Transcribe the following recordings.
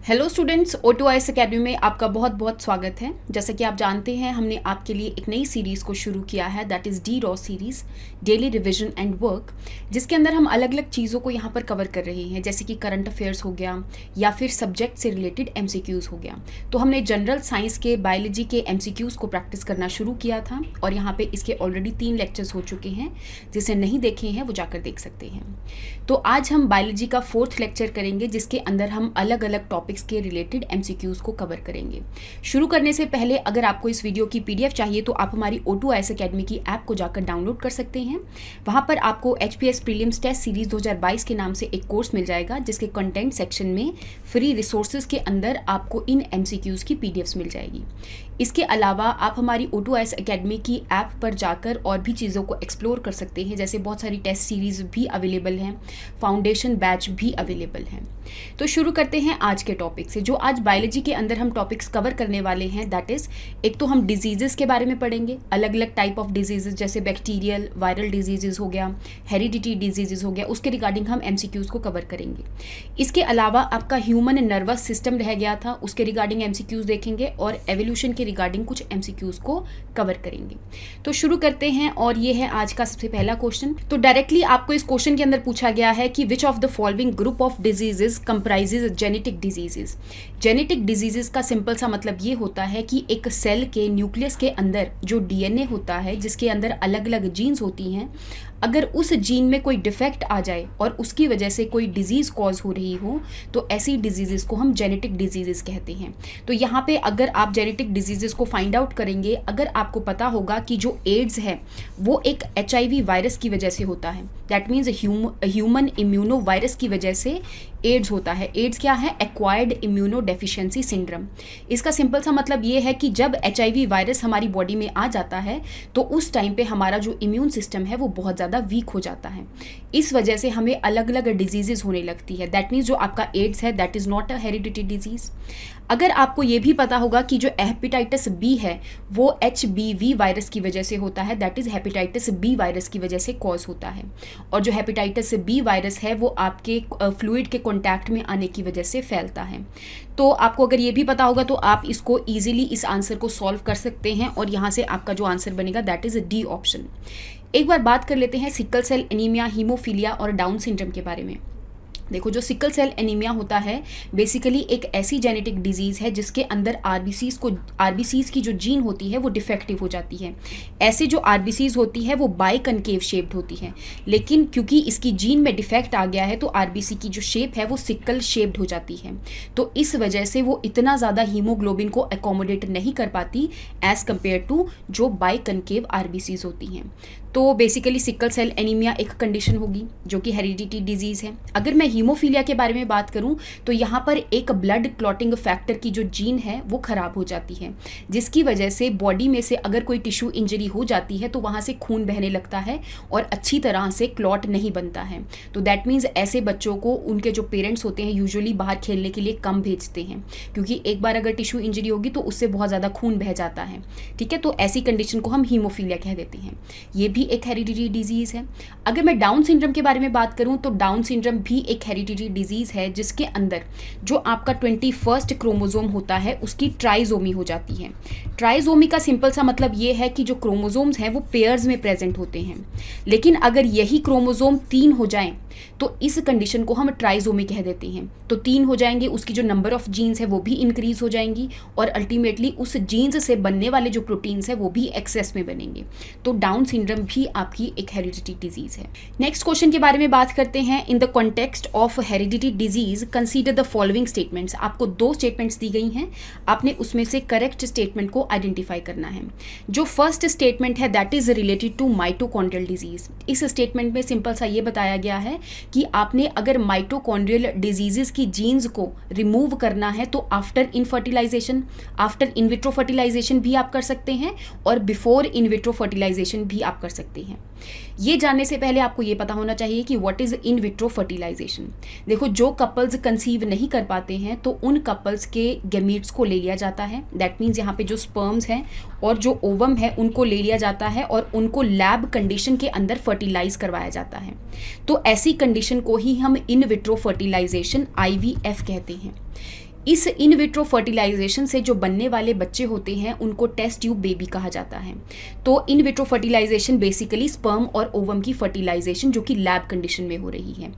Hello students, O2IS academy में आपका बहुत बहुत स्वागत है। जैसा कि आप जानते हैं, हमने आपके लिए एक नई सीरीज़ को शुरू किया है, that is DRAW series, daily revision and work, जिसके अंदर हम अलग अलग चीज़ों को यहाँ पर कवर कर रहे हैं, जैसे कि करंट अफेयर्स हो गया या फिर सब्जेक्ट से रिलेटेड MCQs हो गया। तो हमने जनरल साइंस के बायोलॉजी के MCQs को प्रैक्टिस करना शुरू किया था और यहाँ पर इसके ऑलरेडी 3 लेक्चर्स हो चुके हैं। जिसे नहीं देखे हैं वो जाकर देख सकते हैं। तो आज हम बायोलॉजी का 4th लेक्चर करेंगे, जिसके अंदर हम अलग अलग टॉपिक्स के रिलेटेड MCQs को कवर करेंगे। शुरू करने से पहले अगर आपको इस वीडियो की PDF चाहिए तो आप हमारी O2IS अकेडमी की ऐप को जाकर डाउनलोड कर सकते हैं। वहाँ पर आपको HPS प्रीलिम्स टेस्ट सीरीज़ 2022 के नाम से एक कोर्स मिल जाएगा, जिसके कंटेंट सेक्शन में फ्री रिसोर्सेज के अंदर आपको इन MCQs की PDFs मिल जाएगी। इसके अलावा आप हमारी O2IS अकेडमी की ऐप पर जाकर और भी चीज़ों को एक्सप्लोर कर सकते हैं, जैसे बहुत सारी टेस्ट सीरीज़ भी अवेलेबल हैं, फाउंडेशन बैच भी अवेलेबल हैं। तो शुरू करते हैं आज के टॉपिक से। जो आज बायोलॉजी के अंदर हम टॉपिक्स कवर करने वाले हैं, दैट इज़, एक तो हम डिजीज़ेस के बारे में पढ़ेंगे, अलग अलग टाइप ऑफ डिजीज़ेस, जैसे बैक्टीरियल वायरल डिजीज़ेस हो गया, हेरिडिटी डिजीज़ेस हो गया, उसके रिगार्डिंग हम MCQs को कवर करेंगे। इसके अलावा आपका ह्यूमन नर्वस सिस्टम रह गया था, उसके रिगार्डिंग MCQs देखेंगे और एवोल्यूशन के रिगार्डिंग कुछ MCQs को कवर करेंगे। तो शुरू करते हैं और ये है आज का सबसे पहला क्वेश्चन। तो डायरेक्टली आपको इस क्वेश्चन के अंदर पूछा गया है कि which of the following group of diseases comprises genetic diseases. Genetic diseases का सिंपल सा मतलब ये होता है कि एक सेल के न्यूक्लियस के अंदर जो DNA होता है, जिसके अंदर अलग अलग जीन्स होती हैं, अगर उस जीन में कोई डिफेक्ट आ जाए और उसकी वजह से कोई डिजीज़ कॉज हो रही हो, तो ऐसी डिजीज़ेस को हम जेनेटिक डिजीज़ेस कहते हैं। तो यहाँ पे अगर आप जेनेटिक डिजीज़ेस को फाइंड आउट करेंगे, अगर आपको पता होगा कि जो एड्स है वो एक HIV वायरस की वजह से होता है, that means human immuno virus की वजह से एड्स होता है। एड्स क्या है? Acquired immuno deficiency syndrome. इसका सिंपल सा मतलब ये है कि जब HIV वायरस हमारी बॉडी में आ जाता है तो उस टाइम पे हमारा जो इम्यून सिस्टम है वो बहुत ज़्यादा वीक हो जाता है। इस वजह से हमें अलग अलग डिजीज़ेस होने लगती है। दैट मीन्स जो आपका एड्स है, that is not a heredity disease. अगर आपको ये भी पता होगा कि जो हेपेटाइटिस B है वो HBV वायरस की वजह से होता है, that is hepatitis B virus की वजह से कॉज होता है। और जो हेपेटाइटिस B वायरस है वो आपके फ्लूइड के कॉन्टैक्ट में आने की वजह से फैलता है। तो आपको अगर ये भी पता होगा तो आप इसको ईजिली इस आंसर को सॉल्व कर सकते हैं और यहाँ से आपका जो आंसर बनेगा दैट इज़ D ऑप्शन। एक बार बात कर लेते हैं सिकल सेल एनीमिया, हीमोफीलिया और डाउन सिंड्रोम के बारे में। देखो, जो सिकल सेल एनीमिया होता है बेसिकली एक ऐसी जेनेटिक डिजीज़ है जिसके अंदर आरबीसीज की जो जीन होती है वो डिफेक्टिव हो जाती है। ऐसे जो आरबीसीज होती है वो बाइकनकेव शेप्ड होती है, लेकिन क्योंकि इसकी जीन में डिफेक्ट आ गया है तो आरबीसी की जो शेप है वो सिकल शेप्ड हो जाती है। तो इस वजह से वो इतना ज़्यादा हीमोग्लोबिन को एकोमोडेट नहीं कर पाती एज़ कम्पेयर टू जो बाइकनकेव आरबीसीज होती हैं। तो बेसिकली सिकल सेल एनीमिया एक कंडीशन होगी जो कि हेरिडिटी डिजीज़ है। अगर मैं हीमोफीलिया के बारे में बात करूं तो यहाँ पर एक ब्लड क्लॉटिंग फैक्टर की जो जीन है वो ख़राब हो जाती है, जिसकी वजह से बॉडी में से अगर कोई टिश्यू इंजरी हो जाती है तो वहाँ से खून बहने लगता है और अच्छी तरह से क्लॉट नहीं बनता है। तो दैट मीन्स ऐसे बच्चों को उनके जो पेरेंट्स होते हैं यूजुअली बाहर खेलने के लिए कम भेजते हैं, क्योंकि एक बार अगर टिश्यू इंजरी होगी तो उससे बहुत ज़्यादा खून बह जाता है। ठीक है, तो ऐसी कंडीशन को हम हीमोफीलिया कह देते हैं। ये भी एक हेरिडिटी डिजीज़ है। अगर मैं डाउन सिंड्रोम के बारे में बात करूं तो डाउन सिंड्रोम भी एक हेरिडिटी डिजीज़ है, जिसके अंदर जो आपका 21st क्रोमोसोम होता है उसकी ट्राइजोमी हो जाती है। ट्राइजोमी का सिंपल सा मतलब ये है कि जो क्रोमोसोम्स हैं वो पेयर्स में प्रेजेंट होते हैं, लेकिन अगर यही क्रोमोसोम 3 हो जाएं तो इस कंडीशन को हम ट्राइजोमी कह देते हैं। तो 3 हो जाएंगे, उसकी जो नंबर ऑफ जीन्स है वो भी इंक्रीज हो जाएंगी और अल्टीमेटली उस जीन्स से बनने वाले जो प्रोटीन्स है वो भी एक्सेस में बनेंगे। तो डाउन सिंड्रोम भी आपकी एक हेरिडिटी डिजीज है। नेक्स्ट क्वेश्चन के बारे में बात करते हैं। In the context of heredity disease consider the following statements. आपको 2 स्टेटमेंट्स दी गई हैं, आपने उसमें से करेक्ट स्टेटमेंट को आइडेंटिफाई करना है। जो फर्स्ट स्टेटमेंट है that is related to mitochondrial disease. इस स्टेटमेंट में सिंपल सा ये बताया गया है कि आपने अगर माइटोकॉन्ड्रियल डिजीजेस की जीन्स को रिमूव करना है तो after in fertilization, after in vitro fertilization भी आप कर सकते हैं और बिफोर इन विट्रो फर्टिलाइजेशन भी आप कर सकते हैं। ये जानने से पहले आपको ये पता होना चाहिए कि what is in vitro fertilization. देखो, जो कपल्स कंसीव नहीं कर पाते हैं तो उन कपल्स के गैमीट्स को ले लिया जाता है। दैट मीन्स यहाँ पे जो स्पर्म्स हैं और जो ओवम है उनको ले लिया जाता है और उनको लैब कंडीशन के अंदर फर्टिलाइज करवाया जाता है। तो ऐसी कंडीशन को ही हम इन विट्रो फर्टिलाइजेशन IVF कहते हैं। इस इन विट्रो फर्टिलाइजेशन से जो बनने वाले बच्चे होते हैं उनको टेस्ट ट्यूब बेबी कहा जाता है। तो in vitro fertilization basically sperm और ओवम की फर्टिलाइजेशन जो कि लैब कंडीशन में हो रही है।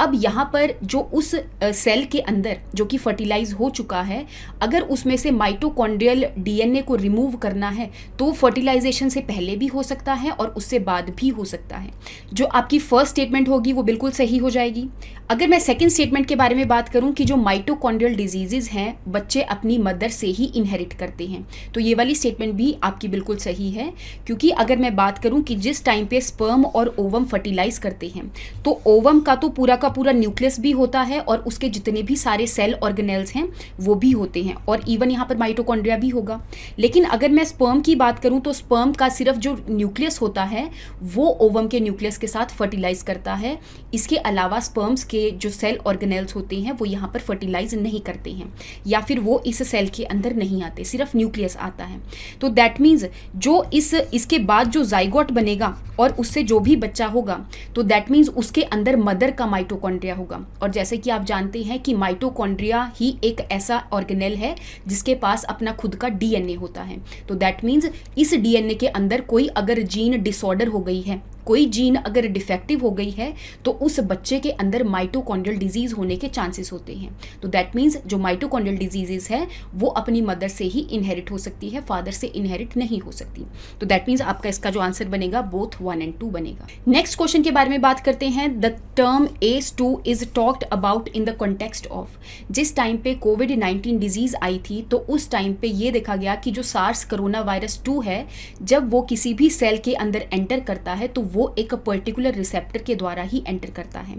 अब यहाँ पर जो उस सेल के अंदर जो कि फर्टिलाइज हो चुका है, अगर उसमें से माइटोकॉन्ड्रियल डीएनए को रिमूव करना है तो फर्टिलाइजेशन से पहले भी हो सकता है और उससे बाद भी हो सकता है। जो आपकी फर्स्ट स्टेटमेंट होगी वो बिल्कुल सही हो जाएगी। अगर मैं सेकंड स्टेटमेंट के बारे में बात करूं कि जो माइटोकॉन्ड्रियल डिजीजेज हैं बच्चे अपनी मदर से ही इनहेरिट करते हैं, तो ये वाली स्टेटमेंट भी आपकी बिल्कुल सही है। क्योंकि अगर मैं बात करूं कि जिस टाइम पे स्पर्म और ओवम फर्टिलाइज करते हैं तो ओवम का तो पूरा का पूरा न्यूक्लियस भी होता है और उसके जितने भी सारे सेल ऑर्गेनेल्स हैं वो भी होते हैं और इवन यहाँ पर माइटोकॉन्ड्रिया भी होगा। लेकिन अगर मैं स्पर्म की बात करूं तो स्पर्म का सिर्फ जो न्यूक्लियस होता है वो ओवम के न्यूक्लियस के साथ फर्टिलाइज करता है। इसके अलावा स्पर्म्स के जो सेल ऑर्गेनेल्स होते हैं वो यहाँ पर फर्टिलाइज नहीं करते हैं या फिर वो इस सेल के अंदर नहीं आते, सिर्फ न्यूक्लियस आता है। तो दैट मीन्स जो इसके बाद जो जाइगोट बनेगा और उससे जो भी बच्चा होगा तो दैट मीन्स उसके अंदर मदर का माइटोकॉन्ड्रिया होगा। और जैसे कि आप जानते हैं कि माइटोकॉन्ड्रिया ही एक ऐसा ऑर्गेनेल है जिसके पास अपना खुद का डीएनए होता है। तो दैट मीन्स इस डीएनए के अंदर कोई अगर जीन डिसऑर्डर हो गई है, कोई जीन अगर डिफेक्टिव हो गई है तो उस बच्चे के अंदर माइटोकॉन्ड्रियल डिजीज होने के चांसेस होते हैं। तो दैट मीन्स जो माइटोकॉन्ड्रियल डिजीजेस है वो अपनी मदर से ही इनहेरिट हो सकती है, फादर से इनहेरिट नहीं हो सकती। तो दैट मीन्स आपका इसका जो आंसर बनेगा बोथ 1 and 2 बनेगा। नेक्स्ट क्वेश्चन के बारे में बात करते हैं। The term ACE2 is talked about in the context of. जिस टाइम पे कोविड-19 डिजीज आई थी तो उस टाइम पे ये देखा गया कि जो सार्स कोरोना वायरस 2 है जब वो किसी भी सेल के अंदर एंटर करता है तो वो एक पर्टिकुलर रिसेप्टर के द्वारा ही एंटर करता है।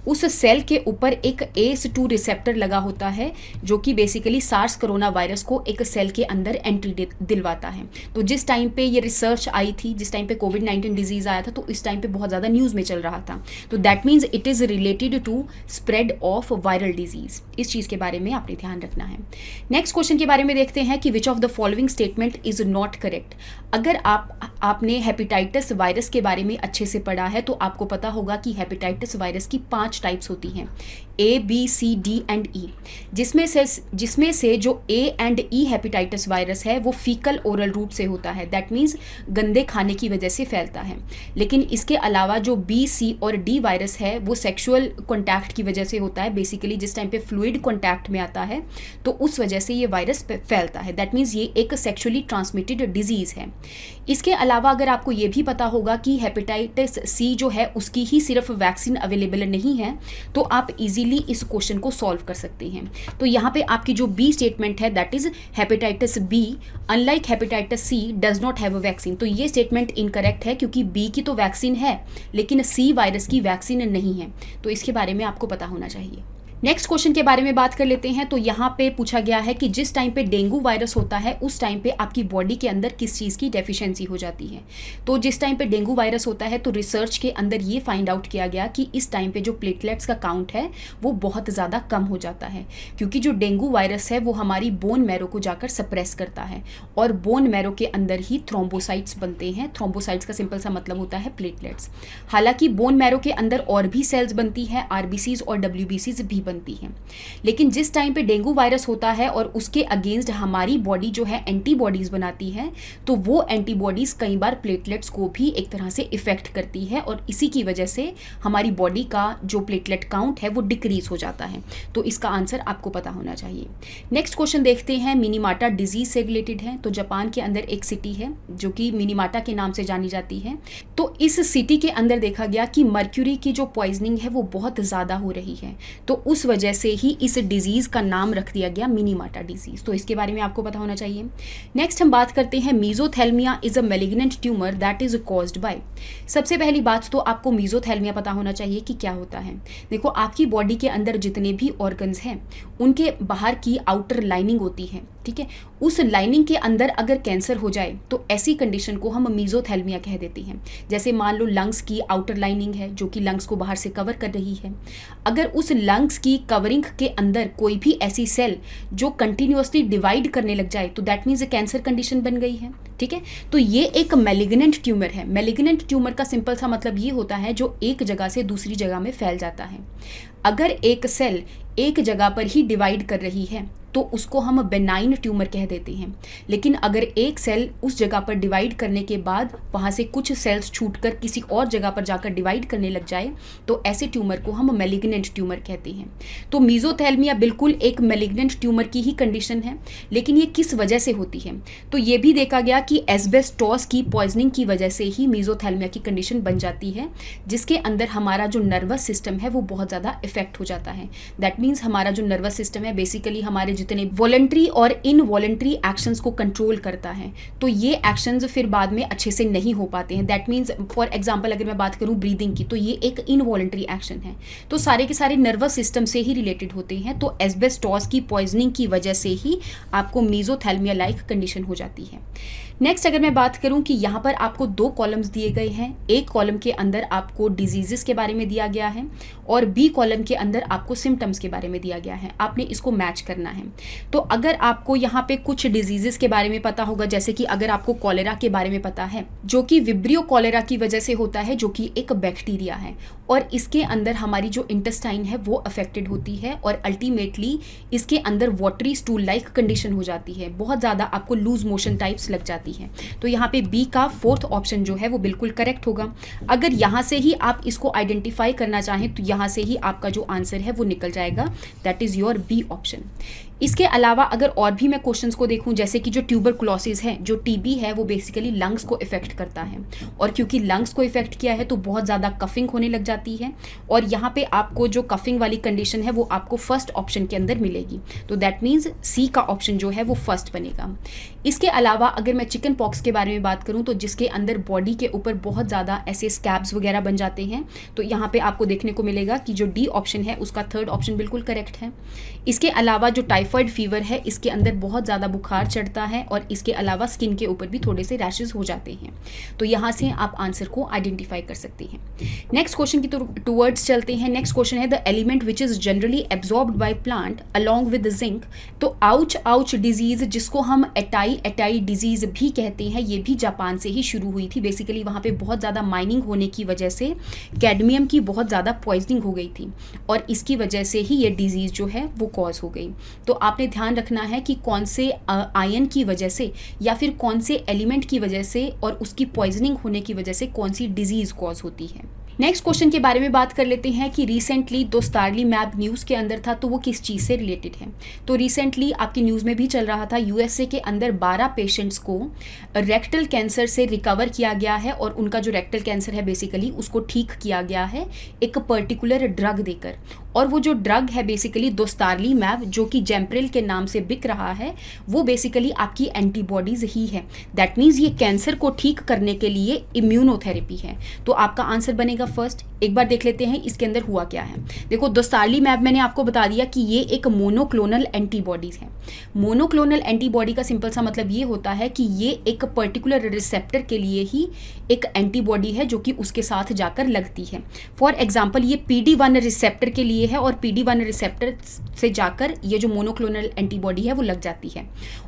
उस सेल के ऊपर एक ACE2 रिसेप्टर लगा होता है जो कि बेसिकली सार्स कोरोना वायरस को एक सेल के अंदर एंट्री दिलवाता है। तो जिस टाइम पे ये रिसर्च आई थी, जिस टाइम पे कोविड-19 डिजीज आया था तो इस टाइम पे बहुत ज़्यादा न्यूज़ में चल रहा था। तो that means it is related to spread of viral disease. इस चीज़ के बारे में आपने ध्यान रखना है। नेक्स्ट क्वेश्चन के बारे में देखते हैं कि which of the following statement is not correct. अगर आपने हेपेटाइटिस वायरस के बारे में अच्छे से पढ़ा है तो आपको पता होगा कि हेपेटाइटिस वायरस की 5 टाइप्स होती हैं, A, B, C, D and E। जिसमें से जो A and E hepatitis virus है वो फीकल ओरल रूट से होता है, दैट मीन्स गंदे खाने की वजह से फैलता है। लेकिन इसके अलावा जो B, C और D वायरस है वो सेक्सुअल कॉन्टैक्ट की वजह से होता है। बेसिकली जिस टाइम पे फ्लूइड कॉन्टैक्ट में आता है तो उस वजह से ये वायरस फैलता है, दैट मीन्स ये एक सेक्सुअली ट्रांसमिटेड डिजीज़ है। इसके अलावा अगर आपको ये भी पता होगा कि हेपेटाइटिस C जो है उसकी ही सिर्फ वैक्सीन अवेलेबल नहीं है तो आप इजीली इस क्वेश्चन को सॉल्व कर सकते हैं। तो यहाँ पे आपकी जो बी स्टेटमेंट है that is hepatitis B unlike hepatitis C does not have a vaccine. तो ये स्टेटमेंट इनकरेक्ट है क्योंकि बी की तो वैक्सीन है लेकिन C वायरस की वैक्सीन नहीं है। तो इसके बारे में आपको पता होना चाहिए। नेक्स्ट क्वेश्चन के बारे में बात कर लेते हैं। तो यहाँ पे पूछा गया है कि जिस टाइम पे डेंगू वायरस होता है उस टाइम पे आपकी बॉडी के अंदर किस चीज़ की डेफिशिएंसी हो जाती है। तो जिस टाइम पे डेंगू वायरस होता है तो रिसर्च के अंदर ये फाइंड आउट किया गया कि इस टाइम पे जो प्लेटलेट्स का काउंट है वो बहुत ज़्यादा कम हो जाता है क्योंकि जो डेंगू वायरस है वो हमारी बोन मैरो को जाकर सप्रेस करता है और बोन मैरो के अंदर ही थ्रोम्बोसाइट्स बनते हैं। थ्रोम्बोसाइट्स का सिंपल सा मतलब होता है प्लेटलेट्स। हालांकि बोन मैरो के अंदर और भी सेल्स बनती हैं, RBCs और WBCs भी बनती हैं। लेकिन जिस टाइम पे डेंगू वायरस होता है और उसके अगेंस्ट हमारी बॉडी जो है एंटीबॉडीज बनाती है तो वो एंटीबॉडीज कई बार प्लेटलेट्स को भी एक तरह से इफेक्ट करती है और इसी की वजह से हमारी बॉडी का जो प्लेटलेट काउंट है वो डिक्रीज हो जाता है। तो इसका आंसर आपको पता होना चाहिए। नेक्स्ट क्वेश्चन देखते हैं, मिनीमाटा डिजीज से रिलेटेड है। तो जापान के अंदर एक सिटी है जो कि मिनीमाटा के नाम से जानी जाती है। तो इस सिटी के अंदर देखा गया कि मर्क्यूरी की जो पॉइजनिंग है वो बहुत ज़्यादा हो रही है तो उस वजह से ही इस डिजीज़ का नाम रख दिया गया मिनीमाटा डिजीज़। तो इसके बारे में आपको पता होना चाहिए। नेक्स्ट हम बात करते हैं, mesothelioma is a malignant tumour that is caused by. सबसे पहली बात तो आपको मीजोथेल्मिया पता होना चाहिए कि क्या होता है। देखो आपकी बॉडी के अंदर जितने भी ऑर्गन्स हैं उनके बाहर की आउटर लाइनिंग होती है, ठीक है। उस लाइनिंग के अंदर अगर कैंसर हो जाए तो ऐसी कंडीशन को हम मीजोथेल्मिया कह देते हैं। जैसे मान लो लंग्स की आउटर लाइनिंग है जो कि लंग्स को बाहर से कवर कर रही है, अगर उस लंग्स की कवरिंग के अंदर कोई भी ऐसी सेल जो कंटिन्यूअसली डिवाइड करने लग जाए तो दैट मीन्स कैंसर कंडीशन बन गई है, ठीक है। तो ये एक मैलिग्नेंट ट्यूमर है। मैलिग्नेंट ट्यूमर का सिंपल सा मतलब ये होता है जो एक जगह से दूसरी जगह में फैल जाता है। अगर एक सेल एक जगह पर ही डिवाइड कर रही है तो उसको हम बेनाइन ट्यूमर कह देते हैं। लेकिन अगर एक सेल उस जगह पर डिवाइड करने के बाद वहाँ से कुछ सेल्स छूटकर किसी और जगह पर जाकर डिवाइड करने लग जाए तो ऐसे ट्यूमर को हम मैलिग्नेंट ट्यूमर कहते हैं। तो मीजोथेल्मिया बिल्कुल एक मैलिग्नेंट ट्यूमर की ही कंडीशन है, लेकिन ये किस वजह से होती है? तो ये भी देखा गया कि एस्बेस्टॉस की पॉइजनिंग की वजह से ही मीजोथेल्मिया की कंडीशन बन जाती है, जिसके अंदर हमारा जो नर्वस सिस्टम है वो बहुत ज़्यादा इफेक्ट हो जाता है। दैट मीन्स हमारा जो नर्वस सिस्टम है बेसिकली हमारे जितने वॉलंटरी और इनवॉलंटरी एक्शंस को कंट्रोल करता है, तो ये एक्शंस फिर बाद में अच्छे से नहीं हो पाते हैं। दैट मीन्स फॉर एग्जांपल अगर मैं बात करूं ब्रीदिंग की, तो ये एक इनवॉलंटरी एक्शन है, तो सारे के सारे नर्वस सिस्टम से ही रिलेटेड होते हैं। तो एस्बेस्टॉस की पॉइजनिंग की वजह से ही आपको मीजोथेल्मिया लाइक कंडीशन हो जाती है। नेक्स्ट अगर मैं बात करूं कि यहाँ पर आपको 2 कॉलम्स दिए गए हैं, एक कॉलम के अंदर आपको डिजीजेस के बारे में दिया गया है और बी कॉलम के अंदर आपको सिम्टम्स के बारे में दिया गया है। आपने इसको मैच करना है। तो अगर आपको यहाँ पे कुछ डिजीजेस के बारे में पता होगा, जैसे कि अगर आपको कॉलेरा के बारे में पता है, जो कि विब्रियो कॉलेरा की वजह से होता है, जो कि एक बैक्टीरिया है और इसके अंदर हमारी जो इंटेस्टाइन है वो अफेक्टेड होती है और अल्टीमेटली इसके अंदर वाटरी स्टूल लाइक कंडीशन हो जाती है, बहुत ज़्यादा आपको लूज मोशन टाइप्स लग जाती है। तो यहाँ पे बी का 4th ऑप्शन जो है वो बिल्कुल करेक्ट होगा। अगर यहाँ से ही आप इसको आइडेंटिफाई करना चाहें तो यहाँ से ही आपका जो आंसर है वो निकल जाएगा, that is your B option. इसके अलावा अगर और भी मैं क्वेश्चंस को देखूं, जैसे कि जो ट्यूबरकुलोसिस है, जो टीबी है, वो बेसिकली लंग्स को इफेक्ट करता है और क्योंकि लंग्स को इफेक्ट किया है तो बहुत ज़्यादा कफिंग होने लग जाती है और यहाँ पे आपको जो कफिंग वाली कंडीशन है वो आपको फर्स्ट ऑप्शन के अंदर मिलेगी। तो दैट मीन्स सी का ऑप्शन जो है वो फर्स्ट बनेगा। इसके अलावा अगर मैं चिकन पॉक्स के बारे में बात करूँ तो जिसके अंदर बॉडी के ऊपर बहुत ज़्यादा ऐसे स्कैब्स वगैरह बन जाते हैं, तो यहाँ पे आपको देखने को मिलेगा कि जो डी ऑप्शन है उसका 3rd ऑप्शन बिल्कुल करेक्ट है। इसके अलावा जो टाइफाइड फीवर है, इसके अंदर बहुत ज़्यादा बुखार चढ़ता है और इसके अलावा स्किन के ऊपर भी थोड़े से रैशेज हो जाते हैं। तो यहाँ से आप आंसर को आइडेंटिफाई कर सकते हैं। नेक्स्ट क्वेश्चन की टूवर्ड्स चलते हैं। नेक्स्ट क्वेश्चन है the element which is generally absorbed by plant along with zinc. तो आउच डिजीज, जिसको हम एटाई डिजीज भी कहते हैं, ये भी जापान से ही शुरू हुई थी। बेसिकली वहाँ पे बहुत ज़्यादा माइनिंग होने की वजह से कैडमियम की बहुत ज़्यादा पॉइजनिंग हो गई थी और इसकी वजह से ही ये डिजीज़ जो है वो कॉज हो गई। तो आपने ध्यान रखना है कि कौन से आयन की वजह से या फिर कौन से एलिमेंट की वजह से और उसकी पॉइजनिंग होने की वजह से कौन सी डिजीज़ कॉज होती है। नेक्स्ट क्वेश्चन के बारे में बात कर लेते हैं कि रिसेंटली दोस्तारलीमैब न्यूज़ के अंदर था, तो वो किस चीज़ से रिलेटेड है। तो रिसेंटली आपकी न्यूज़ में भी चल रहा था, यूएसए के अंदर 12 पेशेंट्स को रेक्टल कैंसर से रिकवर किया गया है और उनका जो रेक्टल कैंसर है बेसिकली उसको ठीक किया गया है एक पर्टिकुलर ड्रग देकर। और वो जो ड्रग है बेसिकली दोस्तारलीमैब, जो कि जेम्प्रिल के नाम से बिक रहा है, वो बेसिकली आपकी एंटीबॉडीज़ ही है। दैट मीन्स ये कैंसर को ठीक करने के लिए इम्यूनोथेरेपी है। तो आपका आंसर बनेगा फर्स्ट। एक बार देख लेते हैं इसके अंदर हुआ क्या है। देखो दोस्तारलीमैब मैंने आपको बता दिया कि ये एक मोनोक्लोनल एंटीबॉडीज़ है। मोनोक्लोनल एंटीबॉडी का सिंपल सा मतलब ये होता है कि ये एक पर्टिकुलर रिसेप्टर के लिए ही एक एंटीबॉडी है जो कि उसके साथ जाकर लगती है। फॉर एग्जाम्पल ये PD1 रिसेप्टर के लिए है और PD1 रिसेप्टर से जाकर ये जो मोनोक्लोनल एंटीबॉडी है वो लग जाती है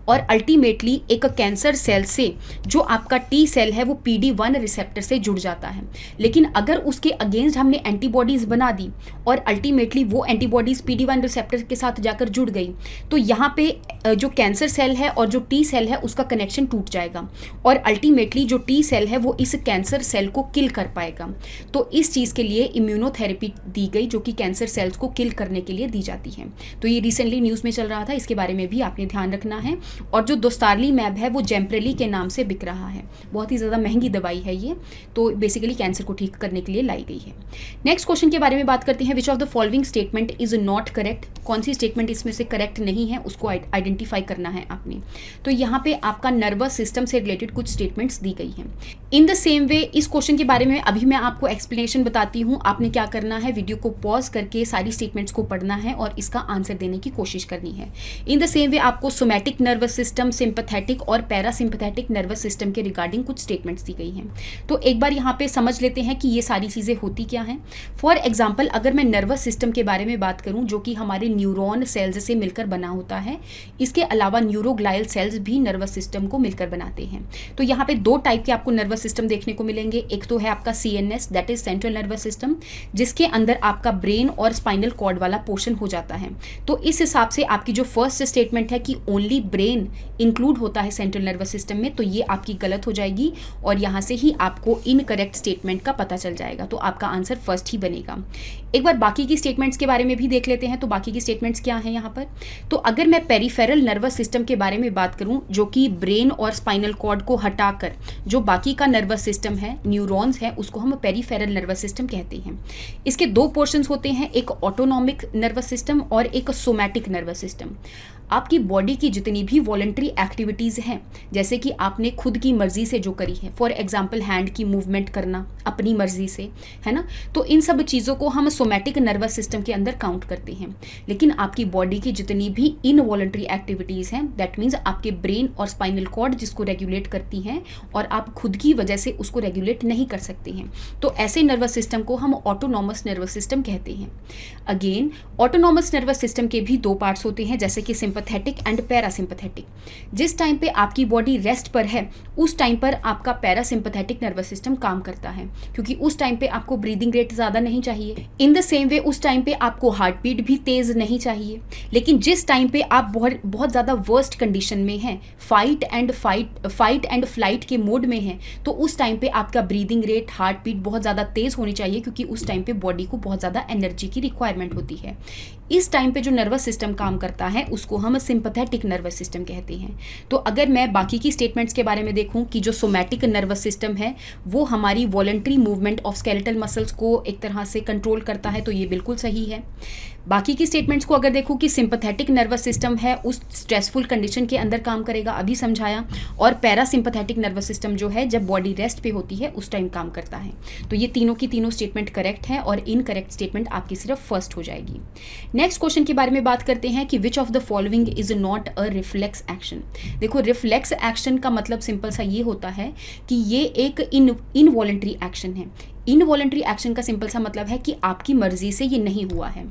और अल्टीमेटली एक कैंसर सेल से जो आपका T सेल है वो PD1 रिसेप्टर से जुड़ जाता है। लेकिन अगर उसके अगेंस्ट हमने एंटीबॉडीज़ बना दी और अल्टीमेटली वो एंटीबॉडीज़ PD1 रिसेप्टर के साथ जाकर जुड़ गई, तो यहाँ पे जो कैंसर सेल है और जो T सेल है उसका कनेक्शन टूट जाएगा और अल्टीमेटली जो T सेल है वो इस कैंसर सेल को किल कर पाएगा। तो इस चीज़ के लिए इम्यूनोथेरेपी दी गई जो कि कैंसर सेल्स को किल करने के लिए दी जाती है। तो ये रिसेंटली न्यूज़ में चल रहा था, इसके बारे में भी आपने ध्यान रखना है। और जो दोस्तारलीमैब है वो जेम्प्रेली के नाम से बिक रहा है, बहुत ही ज़्यादा महंगी दवाई है ये, तो बेसिकली कैंसर को ठीक करने के लिए लाई गई है। नेक्स्ट क्वेश्चन के बारे में बात करते हैं। Which of the following statement is not correct. कौन सी स्टेटमेंट इसमें से करेक्ट नहीं है उसको आइडेंटिफाई करना है आपने। तो यहाँ पे आपका नर्वस सिस्टम से रिलेटेड कुछ स्टेटमेंट्स दी गई हैं। इन द सेम वे इस क्वेश्चन के बारे में अभी मैं आपको एक्सप्लेनेशन बताती हूँ। आपने क्या करना है, वीडियो को पॉज करके सारी स्टेटमेंट्स को पढ़ना है और इसका आंसर देने की कोशिश करनी है। इन द सेम वे आपको सोमैटिक नर्वस सिस्टम, सिंपैथेटिक और पैरासिम्पैथेटिक नर्वस सिस्टम के रिगार्डिंग कुछ स्टेटमेंट्स दी गई हैं। तो एक बार यहाँ पे समझ लेते हैं कि ये सारी सारी चीज़ें होती क्या हैं। फॉर एग्जाम्पल अगर मैं नर्वस सिस्टम के बारे में बात करूं जो कि हमारे न्यूरॉन सेल्स से मिलकर बना होता है, इसके अलावा न्यूरोग्लायल सेल्स भी नर्वस सिस्टम को मिलकर बनाते हैं। तो यहाँ पे दो टाइप के आपको नर्वस सिस्टम देखने को मिलेंगे। एक तो है आपका CNS that is central nervous system, जिसके अंदर आपका ब्रेन और स्पाइनल कॉर्ड वाला पोर्शन हो जाता है। तो इस हिसाब से आपकी जो फर्स्ट स्टेटमेंट है कि ओनली ब्रेन इंक्लूड होता है सेंट्रल नर्वस सिस्टम में, तो ये आपकी गलत हो जाएगी और यहाँ से ही आपको इनकरेक्ट स्टेटमेंट का पता चल जाएगा। तो आपका आंसर फर्स्ट ही बनेगा। एक बार बाकी की स्टेटमेंट्स के बारे में भी देख लेते हैं। तो बाकी की स्टेटमेंट्स क्या हैं यहाँ पर। तो अगर मैं पेरिफेरल नर्वस सिस्टम के बारे में बात करूँ जो कि ब्रेन और स्पाइनल कॉर्ड को हटाकर जो बाकी का नर्वस सिस्टम है, न्यूरॉन्स है, उसको हम पेरिफेरल नर्वस सिस्टम कहते हैं। इसके दो पोर्शंस होते हैं, एक ऑटोनॉमिक नर्वस सिस्टम और एक सोमैटिक नर्वस सिस्टम। आपकी बॉडी की जितनी भी वॉलंटरी एक्टिविटीज़ हैं, जैसे कि आपने खुद की मर्जी से जो करी है, फॉर एग्जांपल हैंड की मूवमेंट करना अपनी मर्जी से, है ना, तो इन सब चीज़ों को हम सोमैटिक नर्वस सिस्टम के अंदर काउंट करते हैं। लेकिन आपकी बॉडी की जितनी भी इनवॉलंटरी एक्टिविटीज़ हैं, दैट मीन्स आपके ब्रेन और स्पाइनल कॉर्ड जिसको रेगुलेट करती हैं और आप खुद की वजह से उसको रेगुलेट नहीं कर सकते हैं, तो ऐसे नर्वस सिस्टम को हम ऑटोनॉमस नर्वस सिस्टम कहते हैं। अगेन ऑटोनॉमस नर्वस सिस्टम के भी दो पार्ट्स होते हैं, जैसे कि सिंपैथेटिक एंड पैरासिम्पैथेटिक। जिस टाइम पे आपकी बॉडी रेस्ट पर है उस टाइम पर आपका पैरासिम्पैथेटिक नर्वस सिस्टम काम करता है, क्योंकि उस टाइम पे आपको ब्रीदिंग रेट ज़्यादा नहीं चाहिए। इन द सेम वे उस टाइम पे आपको हार्ट बीट भी तेज़ नहीं चाहिए। लेकिन जिस टाइम पे आप बहुत ज़्यादा वर्स्ट कंडीशन में हैं, फाइट एंड फ्लाइट के मोड में हैं, तो उस टाइम पे आपका ब्रीदिंग रेट, हार्ट बीट बहुत ज़्यादा तेज़ होनी चाहिए, क्योंकि उस टाइम पे बॉडी को बहुत ज़्यादा एनर्जी की रिक्वायरमेंट होती है। इस टाइम पे जो नर्वस सिस्टम काम करता है उसको हम सिंपैथेटिक नर्वस सिस्टम कहते हैं। तो अगर मैं बाकी की स्टेटमेंट्स के बारे में देखूं कि जो सोमैटिक नर्वस सिस्टम है वो हमारी voluntary movement of skeletal muscles को एक तरह से कंट्रोल करता है, तो ये बिल्कुल सही है। बाकी की स्टेटमेंट्स को अगर देखूं कि सिंपैथेटिक नर्वस सिस्टम है उस स्ट्रेसफुल कंडीशन के अंदर काम करेगा, अभी समझाया, और पैरासिम्पैथेटिक नर्वस सिस्टम जो है जब बॉडी रेस्ट पे होती है उस टाइम काम करता है। तो ये तीनों की तीनों स्टेटमेंट करेक्ट है और इनकरेक्ट स्टेटमेंट आपकी सिर्फ फर्स्ट हो जाएगी। नेक्स्ट क्वेश्चन के बारे में बात करते हैं कि which of the following is not a reflex action. देखो रिफ्लेक्स एक्शन का मतलब सिंपल सा ये होता है कि ये एक इनवॉलंटरी एक्शन है। इनवॉलंटरी एक्शन का सिंपल सा मतलब है कि आपकी मर्जी से ये नहीं हुआ है।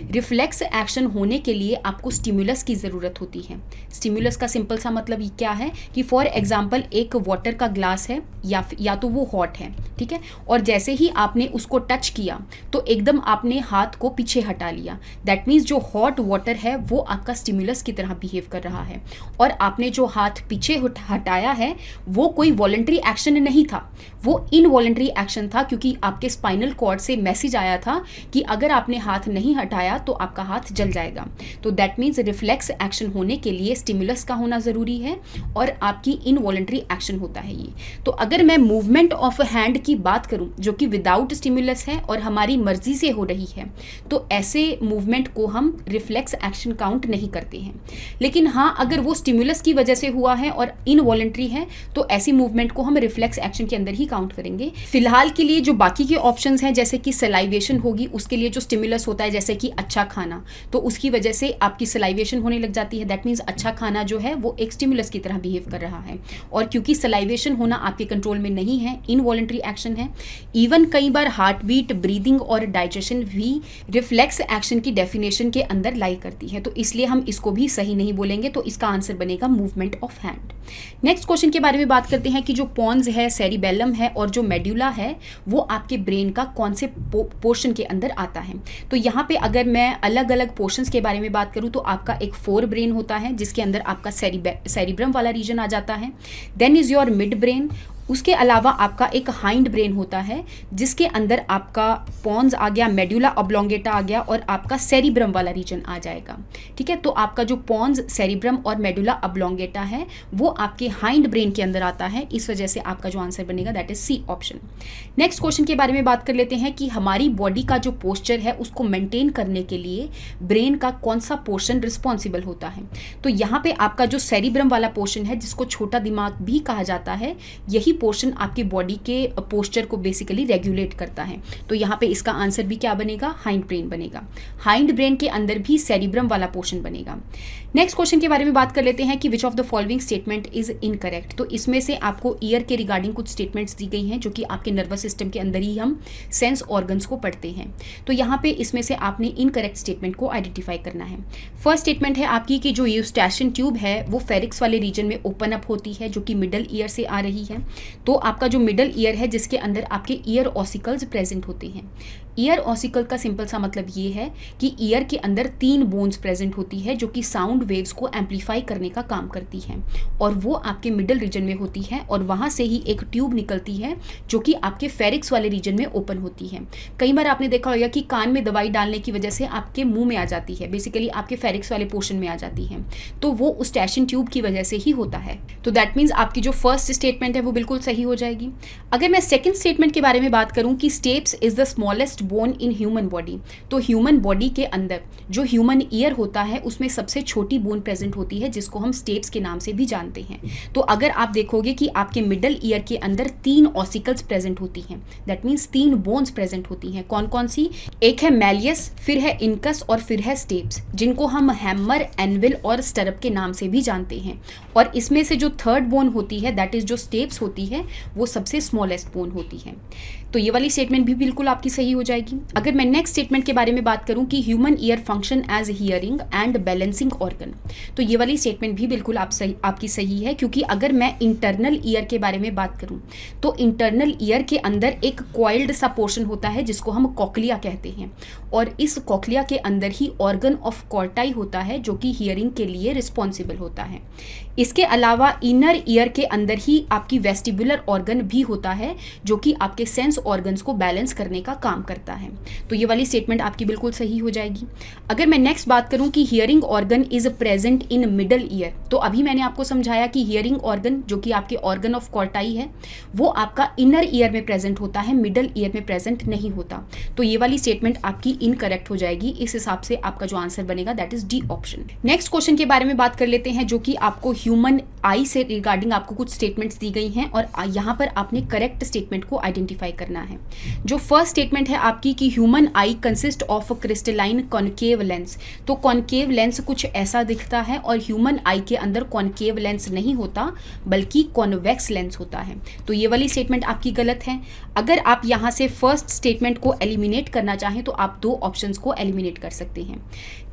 रिफ्लेक्स एक्शन होने के लिए आपको स्टिमुलस की ज़रूरत होती है। स्टिमुलस का सिंपल सा मतलब ये क्या है कि फॉर एग्जांपल एक वाटर का ग्लास है या तो वो हॉट है, ठीक है, और जैसे ही आपने उसको टच किया तो एकदम आपने हाथ को पीछे हटा लिया, दैट मीन्स जो हॉट वाटर है वो आपका स्टिमुलस की तरह बिहेव कर रहा है, और आपने जो हाथ पीछे हटाया है वो कोई वॉलंटरी एक्शन नहीं था, वो इनवॉलंटरी एक्शन था, क्योंकि आपके स्पाइनल कॉर्ड से मैसेज आया था कि अगर आपने हाथ नहीं हटाया तो आपका हाथ जल जाएगा। तो दैट मीन्स रिफ्लेक्स एक्शन होने के लिए स्टिमुलस का होना ज़रूरी है और आपकी इनवॉलंटरी एक्शन होता है ये। तो अगर मैं मूवमेंट ऑफ हैंड की बात करूं जो कि विदाउट स्टिमुलस है और हमारी मर्जी से हो रही है, तो ऐसे मूवमेंट को हम रिफ्लेक्स एक्शन काउंट नहीं करते हैं। लेकिन हाँ, अगर वो स्टिमुलस की वजह से हुआ है और इनवॉलंटरी है तो ऐसी मूवमेंट को हम रिफ्लेक्स एक्शन के अंदर ही काउंट करेंगे। फिलहाल के लिए जो बाकी के ऑप्शंस हैं, जैसे कि सलाइवेशन होगी, उसके लिए जो स्टिमुलस होता है जैसे कि अच्छा खाना, तो उसकी वजह से आपकी सलाइवेशन होने लग जाती है। दैट मीन्स अच्छा खाना जो है वो एक स्टिमुलस की तरह बिहेव कर रहा है, और क्योंकि सलाइवेशन होना आपके कंट्रोल में नहीं है, इनवॉलंटरी एक्शन है। इवन कई बार हार्ट बीट, ब्रीदिंग और डाइजेशन भी रिफ्लेक्स एक्शन की डेफिनेशन के अंदर लाई करती है, तो इसलिए हम इसको भी सही नहीं बोलेंगे। तो इसका आंसर बनेगा movement of hand. Next question के बारे में बात करते हैं कि जो पॉन्स है, सेरिबेलम है और जो मेड्यूला है वो आपके ब्रेन का कौन से पोर्शन के अंदर आता है। तो यहाँ पे अगर मैं अलग अलग पोर्शंस के बारे में बात करूँ तो आपका एक फोर ब्रेन होता है जिसके अंदर आपका सेरिब्रम वाला रीजन आ जाता है। Then is your midbrain. उसके अलावा आपका एक हाइंड ब्रेन होता है जिसके अंदर आपका पॉन्स आ गया, मेड्यूला ऑब्लोंगेटा आ गया और आपका सेरिब्रम वाला रीजन आ जाएगा। ठीक है, तो आपका जो पॉन्स, सेरिब्रम और मेडुला ऑब्लोंगेटा है वो आपके हाइंड ब्रेन के अंदर आता है। इस वजह से आपका जो आंसर बनेगा that is C option. Next question के बारे में बात कर लेते हैं कि हमारी बॉडी का जो पोस्चर है उसको मेंटेन करने के लिए ब्रेन का कौन सा पोर्शन रिस्पॉन्सिबल होता है। तो यहाँ पे आपका जो सेरिब्रम वाला पोर्शन है जिसको छोटा दिमाग भी कहा जाता है, यही पोर्शन आपकी बॉडी के पोस्चर को बेसिकली रेगुलेट करता है। तो यहाँ पे इसका आंसर भी क्या बनेगा, हाइंड ब्रेन बनेगा। हाइंड ब्रेन के अंदर भी सेरिब्रम वाला पोर्शन बनेगा। नेक्स्ट क्वेश्चन के बारे में बात कर लेते हैं कि which of the following statement is incorrect. तो इसमें से आपको ईयर के रिगार्डिंग कुछ स्टेटमेंट्स दी गई हैं जो कि आपके नर्वस सिस्टम के अंदर ही हम सेंस ऑर्गन्स को पढ़ते हैं। तो यहाँ पे इसमें से आपने इनकरेक्ट स्टेटमेंट को आइडेंटिफाई करना है। फर्स्ट स्टेटमेंट है आपकी कि जो यूस्टैशियन ट्यूब है वो फेरिक्स वाले रीजन में ओपन अप होती है जो कि मिडल ईयर से आ रही है। तो आपका जो मिडल ईयर है जिसके अंदर आपके ईयर ऑसिकल्स प्रेजेंट होते हैं। ईयर ऑसिकल का सिंपल सा मतलब ये है कि ईयर के अंदर 3 बोन्स प्रेजेंट होती है जो कि साउंड वेव्स को एम्पलीफाई करने का काम करती है और वो आपके मिडल रीजन में होती है और वहाँ से ही एक ट्यूब निकलती है जो कि आपके फेरिक्स वाले रीजन में ओपन होती है। कई बार आपने देखा होगा कि कान में दवाई डालने की वजह से आपके मुंह में आ जाती है, बेसिकली आपके फेरिक्स वाले पोर्शन में आ जाती है, तो वो यूस्टैशियन ट्यूब की वजह से ही होता है। तो दैट मीन्स आपकी जो फर्स्ट स्टेटमेंट है वो बिल्कुल सही हो जाएगी। अगर मैं सेकेंड स्टेटमेंट के बारे में बात करूँ कि steps is the smallest bone in human body, तो ह्यूमन बॉडी के अंदर जो ह्यूमन ईयर होता है उसमें सबसे छोटी बोन प्रेजेंट होती है जिसको हम स्टेप्स के नाम से भी जानते हैं। तो अगर आप देखोगे कि आपके मिडल ईयर के अंदर 3 ऑसिकल्स प्रेजेंट होती हैं, दैट मीन्स 3 बोन्स प्रेजेंट होती हैं। कौन कौन सी? एक है मैलियस, फिर है इनकस और फिर है स्टेप्स, जिनको हम हैमर, एनविल और स्टरप के नाम से भी जानते हैं। और इसमें से जो थर्ड बोन होती है दैट इज जो स्टेप्स होती है वो सबसे स्मॉलेस्ट बोन होती है। तो ये वाली स्टेटमेंट भी बिल्कुल आपकी सही हो जाएगी। अगर मैं नेक्स्ट स्टेटमेंट के बारे में बात करूं कि human ear function as hearing and balancing organ, तो ये वाली स्टेटमेंट भी बिल्कुल आपकी सही है, क्योंकि अगर मैं इंटरनल ईयर के बारे में बात करूं तो इंटरनल ईयर के अंदर एक कॉइल्ड सा पोर्शन होता है जिसको हम कॉकलिया कहते हैं और इस कॉकलिया के अंदर ही ऑर्गन ऑफ कॉर्टाई होता है जो कि हियरिंग के लिए रिस्पॉन्सिबल होता है। इसके अलावा इनर ईयर के अंदर ही आपकी वेस्टिबुलर ऑर्गन भी होता है जो कि आपके सेंस ऑर्गन्स को बैलेंस करने का काम करता है। तो ये वाली स्टेटमेंट आपकी बिल्कुल सही हो जाएगी। अगर मैं नेक्स्ट बात करूं कि hearing organ is present in middle ear, तो अभी मैंने आपको समझाया कि हियरिंग ऑर्गन जो कि आपके ऑर्गन ऑफ कॉर्टाई है वो आपका इनर ईयर में प्रेजेंट होता है, मिडल ईयर में प्रेजेंट नहीं होता। तो ये वाली स्टेटमेंट आपकी इनकरेक्ट हो जाएगी। इस हिसाब से आपका जो आंसर बनेगा that is D option. Next question के बारे में बात कर लेते हैं जो कि आपको ह्यूमन आई से रिगार्डिंग आपको कुछ स्टेटमेंट्स दी गई हैं और यहाँ पर आपने करेक्ट स्टेटमेंट को आइडेंटिफाई करना है। जो फर्स्ट स्टेटमेंट है आपकी कि human I consist of crystalline concave lens, तो कॉनकेव लेंस कुछ ऐसा दिखता है और ह्यूमन आई के अंदर कॉनकेव लेंस नहीं होता बल्कि कॉन्वेक्स लेंस होता है। तो ये वाली स्टेटमेंट आपकी गलत है। अगर आप यहाँ से फर्स्ट स्टेटमेंट को एलिमिनेट करना चाहें तो आप 2 ऑप्शंस को एलिमिनेट कर सकते हैं।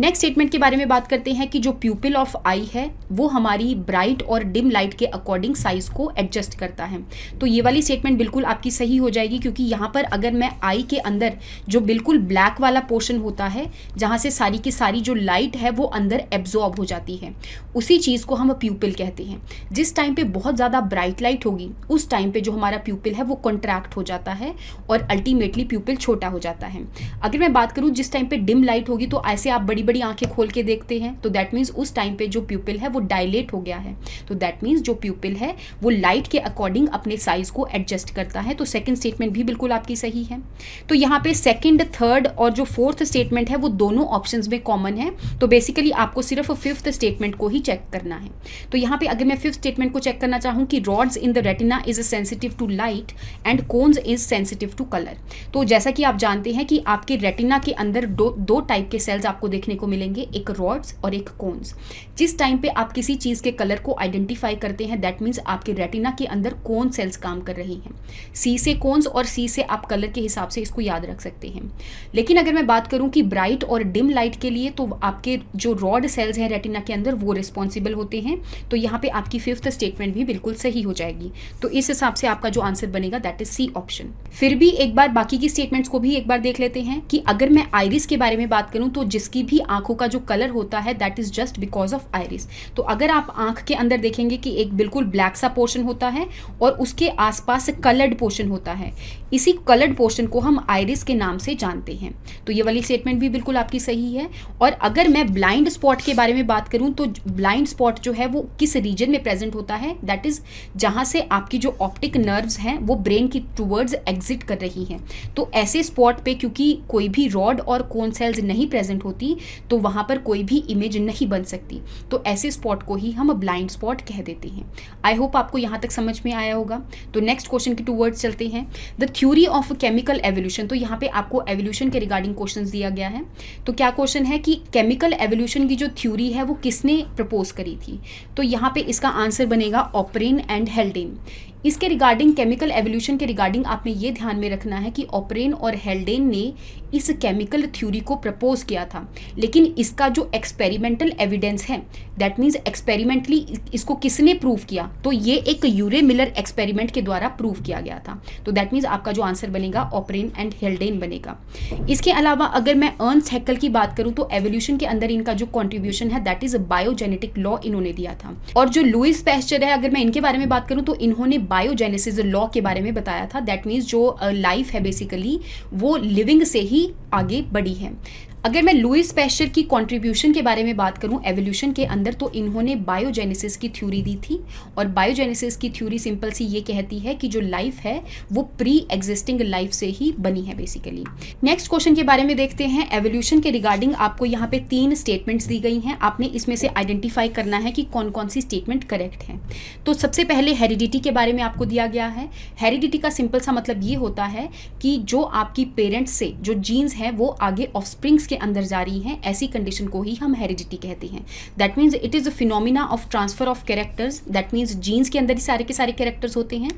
नेक्स्ट स्टेटमेंट के बारे में बात करते हैं कि जो प्यूपिल ऑफ आई है वो हमारी ब्राइट और डिम लाइट के अकॉर्डिंग साइज को एडजस्ट करता है। तो ये वाली स्टेटमेंट बिल्कुल आपकी सही हो जाएगी, क्योंकि यहाँ पर अगर मैं आई के अंदर जो बिल्कुल ब्लैक वाला पोर्शन होता है जहाँ से सारी की सारी जो लाइट है वो अंदर एब्जॉर्ब हो जाती है, उसी चीज़ को हम प्यूपिल कहते हैं। जिस टाइम पे बहुत ज़्यादा ब्राइट लाइट होगी उस टाइम पे जो हमारा प्यूपिल है वो कॉन्ट्रैक्ट हो जाता है और अल्टीमेटली प्यूपिल छोटा हो जाता है। अगर मैं बात करूँ जिस टाइम पे डिम लाइट होगी तो ऐसे आप बड़ी बड़ी आंखें खोल के देखते हैं, तो दैट मीन्स उस टाइम पे जो प्यूपिल है वो डायलेट हो गया है। तो दैट मीन्स जो प्यूपिल है वो लाइट के अकॉर्डिंग अपने साइज को एडजस्ट करता है। तो सेकंड स्टेटमेंट भी बिल्कुल आपकी सही है। तो यहाँ पे सेकंड, थर्ड और जो फोर्थ स्टेटमेंट है वो दोनों ऑप्शंस में कॉमन है। तो बेसिकली आपको सिर्फ फिफ्थ स्टेटमेंट को ही चेक करना है। तो यहाँ पे अगर मैं फिफ्थ स्टेटमेंट को चेक करना चाहूँ कि rods in the retina is sensitive to light and cones is sensitive to colour, तो जैसा कि आप जानते हैं कि आपके रेटिना के अंदर दो टाइप के सेल्स आपको देखने को मिलेंगे, एक रॉड्स और एक कोन्स। जिस टाइम पे आप किसी चीज़ के कलर को आइडेंटिफाई करते हैं दैट मीन्स आपके रेटिना के अंदर कोन सेल्स काम कर रही हैं। सी से कोन्स और सी से आप कलर के हिसाब से इसको याद रख सकते हैं। लेकिन अगर मैं बात करूं कि ब्राइट और डिम लाइट के लिए तो आपके जो रॉड सेल्स हैं रेटिना के अंदर वो रिस्पॉन्सिबल होते हैं। तो यहाँ पे आपकी फिफ्थ स्टेटमेंट भी बिल्कुल सही हो जाएगी। तो इस हिसाब से आपका जो आंसर बनेगा दैट इज सी ऑप्शन। फिर भी एक बार बाकी की स्टेटमेंट्स को भी एक बार देख लेते हैं कि अगर मैं आइरिस के बारे में बात करूं तो जिसकी भी आंखों का जो कलर होता है that is just because of iris. तो अगर आप आंख के अंदर देखेंगे कि एक बिल्कुल ब्लैक सा पोर्शन होता है और उसके आसपास कलर्ड पोर्शन होता है, इसी कलर्ड पोर्शन को हम आइरिस के नाम से जानते हैं। तो ये वाली स्टेटमेंट भी बिल्कुल आपकी सही है। और अगर मैं ब्लाइंड स्पॉट के बारे में बात करूं तो ब्लाइंड स्पॉट जो है वो किस रीजन में प्रेजेंट होता है, दैट इज जहां से आपकी जो ऑप्टिक नर्व्स हैं वो ब्रेन की टूवर्ड्स एग्जिट कर रही हैं। तो ऐसे स्पॉट पे क्योंकि कोई भी रॉड और कोन सेल्स नहीं प्रेजेंट होती तो वहां पर कोई भी इमेज नहीं बन सकती। तो ऐसे स्पॉट को ही हम ब्लाइंड स्पॉट बट कह देते हैं। आई होप आपको यहाँ तक समझ में आया होगा। तो नेक्स्ट क्वेश्चन के टूवर्ड्स चलते हैं। The theory of chemical evolution, तो यहाँ पे आपको एवोल्यूशन के रिगार्डिंग क्वेश्चन दिया गया है। तो क्या क्वेश्चन है कि केमिकल एवोल्यूशन की जो थ्योरी है वो किसने प्रपोज करी थी? तो यहाँ पे इसका आंसर बनेगा ओपरेन एंड हेल्डेन। इसके रिगार्डिंग, केमिकल एवोल्यूशन के रिगार्डिंग आपने ये ध्यान में रखना है कि ओपरेन और हेल्डेन ने इस केमिकल थ्योरी को प्रपोज किया था, लेकिन इसका जो एक्सपेरिमेंटल एविडेंस है, दैट मीन्स एक्सपेरिमेंटली इसको किसने प्रूव किया? तो ये एक यूरे मिलर एक्सपेरिमेंट के द्वारा प्रूव किया गया था। तो दैट मीन्स आपका जो आंसर बनेगा ओपरेन एंड हेल्डेन बनेगा। इसके अलावा अगर मैं अर्न्स्ट हैकेल की बात करूं तो एवोल्यूशन के अंदर इनका जो कॉन्ट्रीब्यूशन है दैट इज बायोजेनेटिक लॉ इन्होंने दिया था। और जो लुईस पैस्चर है, अगर मैं इनके बारे में बात करूं तो इन्होंने बायोजेनेसिस लॉ के बारे में बताया था। दैट मीन्स जो लाइफ है बेसिकली वो लिविंग से ही आगे बढ़ी है। अगर मैं लुईस पैस्चर की कंट्रीब्यूशन के बारे में बात करूं एवोल्यूशन के अंदर, तो इन्होंने बायोजेनेसिस की थ्योरी दी थी। और बायोजेनेसिस की थ्योरी सिंपल सी ये कहती है कि जो लाइफ है वो प्री एग्जिस्टिंग लाइफ से ही बनी है बेसिकली। नेक्स्ट क्वेश्चन के बारे में देखते हैं। एवोल्यूशन के रिगार्डिंग आपको यहाँ पे 3 स्टेटमेंट्स दी गई हैं। आपने इसमें से आइडेंटिफाई करना है कि कौन कौन सी स्टेटमेंट करेक्ट है। तो सबसे पहले हेरिडिटी के बारे में आपको दिया गया है। हेरिडिटी का सिंपल सा मतलब ये होता है कि जो आपकी पेरेंट्स से जो जीन्स हैं वो आगे ऑफस्प्रिंग्स के अंदर जा रही हैं, ऐसी कंडीशन को ही हम हेरिडिटी कहते हैं। That means it is a phenomena of transfer of characters. That means genes के अंदर ही सारे के सारे कैरेक्टर्स होते हैं,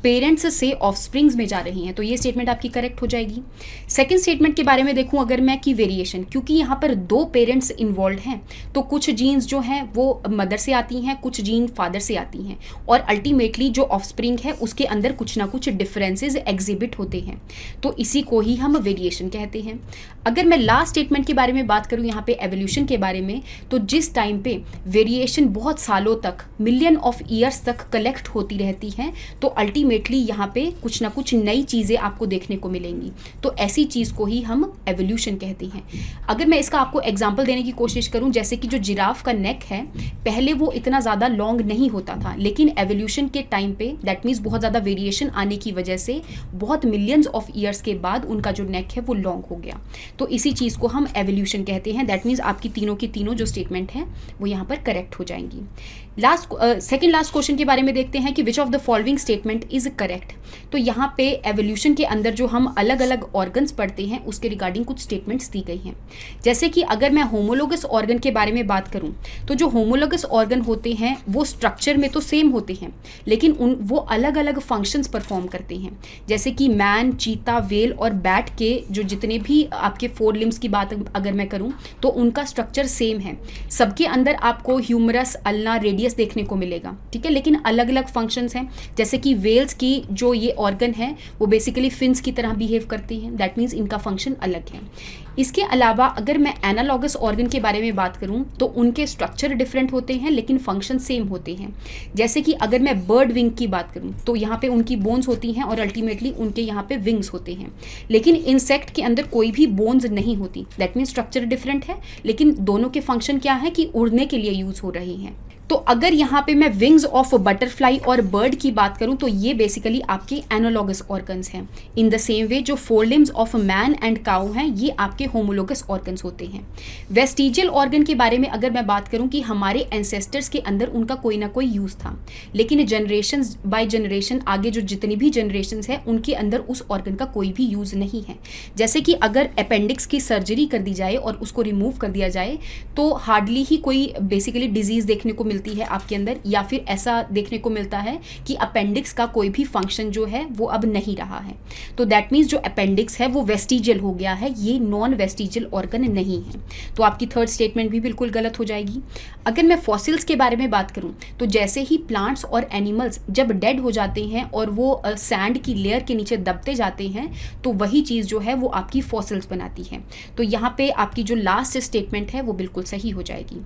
पेरेंट्स से ऑफस्प्रिंग्स में जा रही हैं। तो ये स्टेटमेंट आपकी करेक्ट हो जाएगी। सेकंड स्टेटमेंट के बारे में देखूं अगर मैं कि वेरिएशन, क्योंकि यहाँ पर 2 पेरेंट्स इन्वॉल्व हैं तो कुछ जीन्स जो हैं वो मदर से आती हैं, कुछ जीन फादर से आती हैं, और अल्टीमेटली जो ऑफस्प्रिंग है उसके अंदर कुछ ना कुछ डिफरेंसेस एग्जिबिट होते हैं। तो इसी को ही हम वेरिएशन कहते हैं। अगर मैं लास्ट स्टेटमेंट के बारे में बात करूं यहाँ पे एवोल्यूशन के बारे में, तो जिस टाइम पे वेरिएशन बहुत सालों तक, मिलियन ऑफ ईयर्स तक कलेक्ट होती रहती हैं, तो अल्टीमेटली यहाँ पे कुछ ना कुछ नई चीज़ें आपको देखने को मिलेंगी। तो ऐसी चीज़ को ही हम एवोल्यूशन कहते हैं। अगर मैं इसका आपको एग्जाम्पल देने की कोशिश करूँ, जैसे कि जो जिराफ का नेक है पहले वो इतना ज़्यादा लॉन्ग नहीं होता था, लेकिन एवोल्यूशन के टाइम पे दैट मीन्स बहुत ज़्यादा वेरिएशन आने की वजह से बहुत मिलियंस ऑफ ईयर्स के बाद उनका जो नेक है वो लॉन्ग हो गया। तो इसी चीज़ को हम एवोल्यूशन कहते हैं। दैट मीन्स आपकी तीनों की तीनों जो स्टेटमेंट हैं वो यहाँ पर करेक्ट हो जाएंगी। सेकंड लास्ट क्वेश्चन के बारे में देखते हैं कि which of the following statement is correct. तो यहाँ पे एवोल्यूशन के अंदर जो हम अलग अलग ऑर्गन्स पढ़ते हैं उसके रिगार्डिंग कुछ स्टेटमेंट्स दी गई हैं। जैसे कि अगर मैं होमोलोगस ऑर्गन के बारे में बात करूँ तो जो होमोलोगस ऑर्गन होते हैं वो स्ट्रक्चर में तो सेम होते हैं, लेकिन वो अलग अलग फंक्शंस परफॉर्म करते हैं। जैसे कि मैन, चीता, व्हेल और बैट के जो जितने भी आपके 4 लिम्स की बात अगर मैं करूँ तो उनका स्ट्रक्चर सेम है। सबके अंदर आपको ह्यूमरस, अल्ना, रेडियस देखने को मिलेगा, ठीक है, लेकिन अलग अलग फंक्शंस हैं। जैसे कि वेल्स की जो ये ऑर्गन है वो बेसिकली फिन्स की तरह बिहेव करती हैं। दैट मीन्स इनका फंक्शन अलग है। इसके अलावा अगर मैं एनालॉगस ऑर्गन के बारे में बात करूं तो उनके स्ट्रक्चर डिफरेंट होते हैं लेकिन फंक्शन सेम होते हैं। जैसे कि अगर मैं बर्ड विंग की बात करूं तो यहाँ पे उनकी बोन्स होती हैं और अल्टीमेटली उनके यहाँ पे विंग्स होते हैं, लेकिन इंसेक्ट के अंदर कोई भी बोन्स नहीं होती। दैट मीन्स स्ट्रक्चर डिफरेंट है, लेकिन दोनों के फंक्शन क्या है कि उड़ने के लिए यूज हो रही हैं। तो अगर यहाँ पे मैं विंग्स ऑफ बटरफ्लाई और बर्ड की बात करूँ तो ये बेसिकली आपके एनालॉगस ऑर्गन्स हैं। इन द सेम वे जो 4 limbs of man and cow हैं ये आपके होमोलोगस ऑर्गन्स होते हैं। वेस्टिजियल ऑर्गन के बारे में अगर मैं बात करूँ कि हमारे एंसेस्टर्स के अंदर उनका कोई ना कोई यूज़ था, लेकिन जनरेशन बाय जनरेशन आगे जो जितनी भी जनरेशन है उनके अंदर उस ऑर्गन का कोई भी यूज़ नहीं है। जैसे कि अगर अपेंडिक्स की सर्जरी कर दी जाए और उसको रिमूव कर दिया जाए तो हार्डली ही कोई बेसिकली डिजीज़ देखने को मिलती है आपके अंदर, या फिर ऐसा देखने को मिलता है कि अपेंडिक्स का कोई भी फंक्शन जो है वो अब नहीं रहा है। तो दैट मीन्स जो अपेंडिक्स है वो वेस्टिजियल हो गया है, ये नॉन वेस्टिजियल ऑर्गन नहीं है। तो आपकी थर्ड स्टेटमेंट भी बिल्कुल गलत हो जाएगी। अगर मैं फॉसिल्स के बारे में बात करूं तो जैसे ही प्लांट्स और एनिमल्स जब डेड हो जाते हैं और वो सैंड की लेयर के नीचे दबते जाते हैं तो वही चीज़ जो है वो आपकी फॉसिल्स बनाती है। तो यहाँ पे आपकी जो लास्ट स्टेटमेंट है वो बिल्कुल सही हो जाएगी।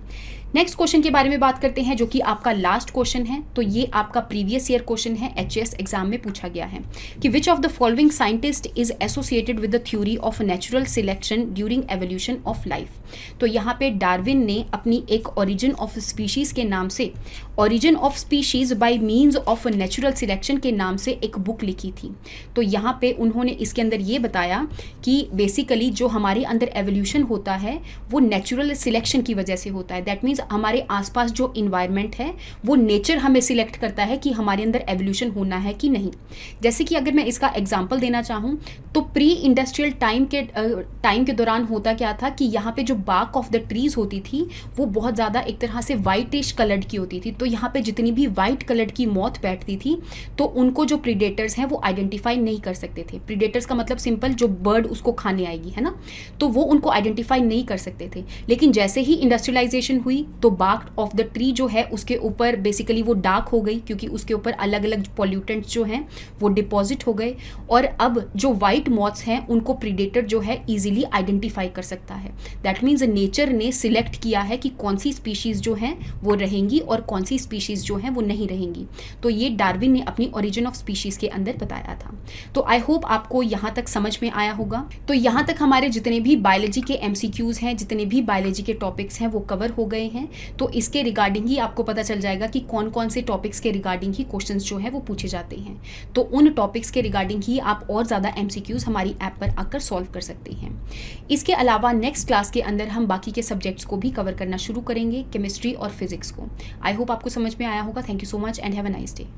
नेक्स्ट क्वेश्चन के बारे में बात करते हैं जो कि आपका लास्ट क्वेश्चन है। तो ये आपका प्रीवियस ईयर क्वेश्चन है, HAS एग्जाम में पूछा गया है कि which of the following scientist is associated with the theory of natural selection during evolution of life. तो यहाँ पे डार्विन ने अपनी एक ओरिजिन ऑफ स्पीशीज के नाम से, origin of species bye means of natural selection के नाम से एक बुक लिखी थी। तो यहाँ पे उन्होंने इसके अंदर ये बताया कि बेसिकली जो हमारे अंदर एवोल्यूशन होता है वो नेचुरल सिलेक्शन की वजह से होता है। दैट मीन्स हमारे आसपास जो इन्वायरमेंट है वो नेचर हमें सिलेक्ट करता है कि हमारे अंदर एवोल्यूशन होना है कि नहीं। जैसे कि अगर मैं इसका एग्जांपल देना चाहूँ तो प्री इंडस्ट्रियल टाइम के दौरान होता क्या था कि यहाँ पे जो बार्क ऑफ द ट्रीज होती थी वो बहुत ज़्यादा एक तरह से वाइटिश कलर्ड की होती थी। तो यहाँ पे जितनी भी वाइट कलर्ड की मौत बैठती थी तो उनको जो प्रीडेटर्स हैं वो आइडेंटिफाई नहीं कर सकते थे। प्रीडेटर्स का मतलब सिंपल, जो बर्ड उसको खाने आएगी, है ना, तो वो उनको आइडेंटिफाई नहीं कर सकते थे। लेकिन जैसे ही इंडस्ट्रियलाइजेशन हुई तो बार्क ऑफ द ट्री जो है उसके ऊपर बेसिकली वो डार्क हो गई, क्योंकि उसके ऊपर अलग अलग पॉल्यूटेंट्स जो हैं वो डिपॉजिट हो गए, और अब जो वाइट मॉथ्स हैं उनको प्रीडेटर जो है इजीली आइडेंटिफाई कर सकता है। दैट मीन्स नेचर ने सिलेक्ट किया है कि कौन सी स्पीशीज़ जो हैं वो रहेंगी और कौन सी स्पीशीज़ जो हैं वो नहीं रहेंगी। तो ये डार्विन ने अपनी ओरिजिन ऑफ स्पीशीज़ के अंदर बताया था। तो आई होप आपको यहाँ तक समझ में आया होगा। तो यहाँ तक हमारे जितने भी बायोलॉजी के MCQs हैं, जितने भी बायोलॉजी के टॉपिक्स हैं वो कवर हो गए हैं। तो इसके रिगार्डिंग ही आपको पता चल जाएगा कि कौन कौन से टॉपिक्स के रिगार्डिंग ही क्वेश्चंस जो है वो पूछे जाते हैं। तो उन टॉपिक्स के रिगार्डिंग ही आप और ज़्यादा MCQs हमारी ऐप पर आकर सॉल्व कर सकते हैं। इसके अलावा नेक्स्ट क्लास के अंदर हम बाकी के सब्जेक्ट्स को भी कवर करना शुरू करेंगे, केमिस्ट्री और फिजिक्स को। आई होप आपको समझ में आया होगा। Thank you so much and have a nice day.